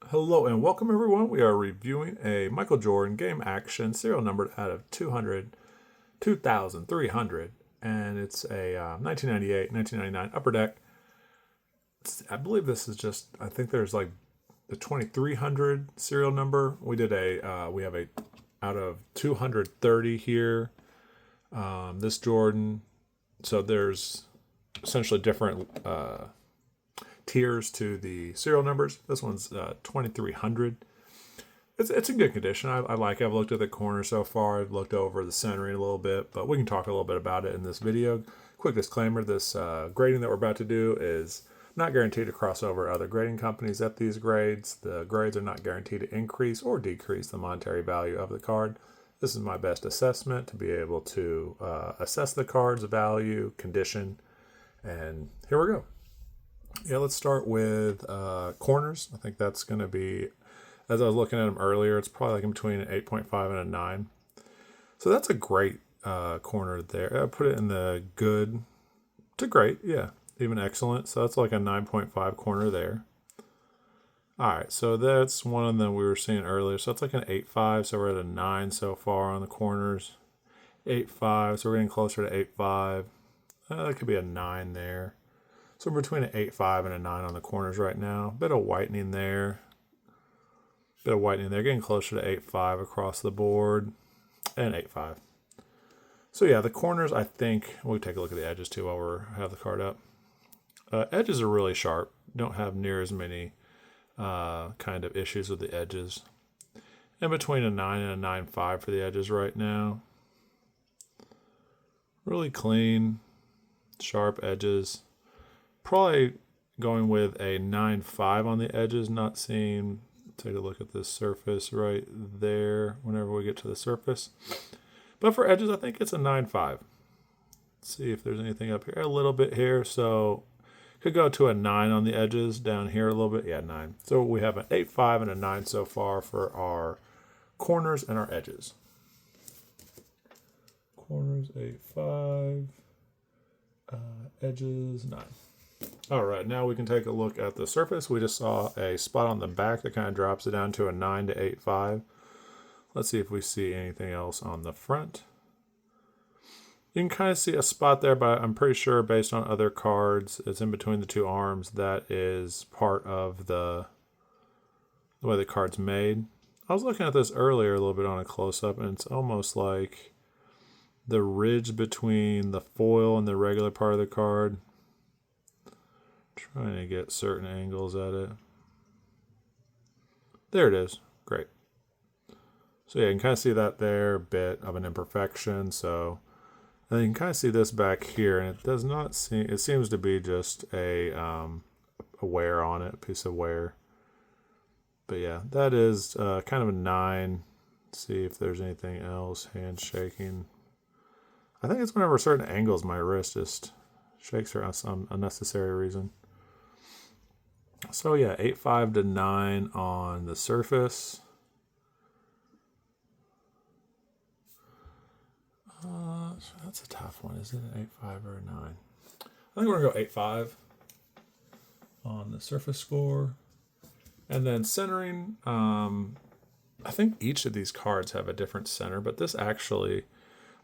Hello and welcome everyone. We are reviewing a Michael Jordan game action serial numbered out of 2,300, and it's a 1998, 1999 Upper Deck. I believe this is just, I think there's like the 2,300 serial number. We have a out of 230 here. This Jordan, so there's essentially different tiers to the serial numbers. This one's 2,300. It's in good condition. I like it. I've looked at the corner so far. I've looked over the centering a little bit, but we can talk a little bit about it in this video. Quick disclaimer, this grading that we're about to do is not guaranteed to cross over other grading companies at these grades. The grades are not guaranteed to increase or decrease the monetary value of the card. This is my best assessment to be able to assess the card's value, condition, and here we go. Yeah, let's start with corners. I think that's going to be, as I was looking at them earlier, it's probably like in between an 8.5 and a 9. So that's a great corner there. I put it in the good to great, yeah, even excellent. So that's like a 9.5 corner there. All right, so that's one of them we were seeing earlier. So that's like an 8.5, so we're at a 9 so far on the corners. 8.5, so we're getting closer to 8.5. That could be a 9 there. So we're between an 8.5 and a 9 on the corners right now. Bit of whitening there. Getting closer to 8.5 across the board. And 8.5. So yeah, the corners, I think, we'll take a look at the edges too while we have the card up. Edges are really sharp. Don't have near as many kind of issues with the edges. And between a 9 and a 9.5 for the edges right now. Really clean, sharp edges. Probably going with a 9.5 on the edges, not seeing, take a look at this surface right there whenever we get to the surface. But for edges, I think it's a 9.5. Let's see if there's anything up here. A little bit here, so could go to a 9 on the edges down here a little bit. Yeah, 9. So we have an 8.5 and a 9 so far for our corners and our edges. Corners, 8.5. Edges, 9. All right, now we can take a look at the surface. We just saw a spot on the back that kind of drops it down to a 9 to 8.5. Let's see if we see anything else on the front. You can kind of see a spot there, but I'm pretty sure based on other cards, it's in between the two arms. That is part of the way the card's made. I was looking at this earlier a little bit on a close-up, and it's almost like the ridge between the foil and the regular part of the card. Trying to get certain angles at it. There it is. Great. So yeah, you can kind of see that there, bit of an imperfection. So, and you can kind of see this back here, and it does not seem, it seems to be just a wear on it, a piece of wear. But yeah, that is kind of a 9. Let's see if there's anything else. Hand shaking. I think it's whenever certain angles my wrist just shakes for some unnecessary reason. So yeah, 8.5 to 9 on the surface. That's a tough one. Is it an 8.5 or a 9? I think we're going to go 8.5 on the surface score. And then centering, I think each of these cards have a different center, but this actually,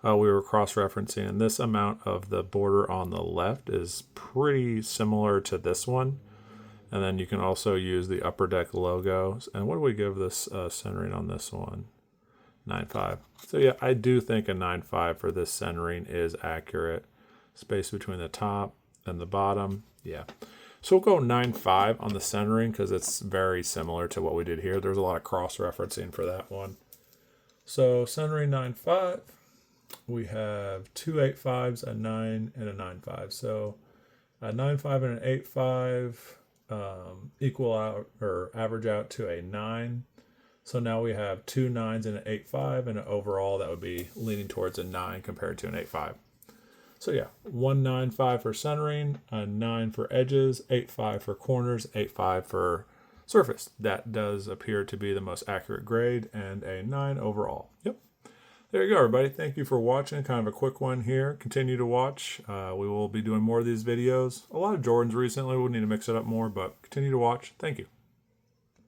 we were cross-referencing, and this amount of the border on the left is pretty similar to this one. And then you can also use the Upper Deck logo. And what do we give this centering on this one? 9.5. So yeah, I do think a 9.5 for this centering is accurate. Space between the top and the bottom. Yeah. So we'll go 9.5 on the centering because it's very similar to what we did here. There's a lot of cross-referencing for that one. So centering 9.5. We have two 8.5s, a 9, and a 9.5. So a 9.5 and an 8.5 equal out or average out to a 9. So now we have two 9s and an 8.5, and overall that would be leaning towards a 9 compared to an 8.5. So yeah, 1.95 for centering, a 9 for edges, 8.5 for corners, 8.5 for surface. That does appear to be the most accurate grade, and a 9 overall. Yep. There you go, everybody. Thank you for watching. Kind of a quick one here. Continue to watch. We will be doing more of these videos. A lot of Jordans recently. We'll need to mix it up more, but continue to watch. Thank you.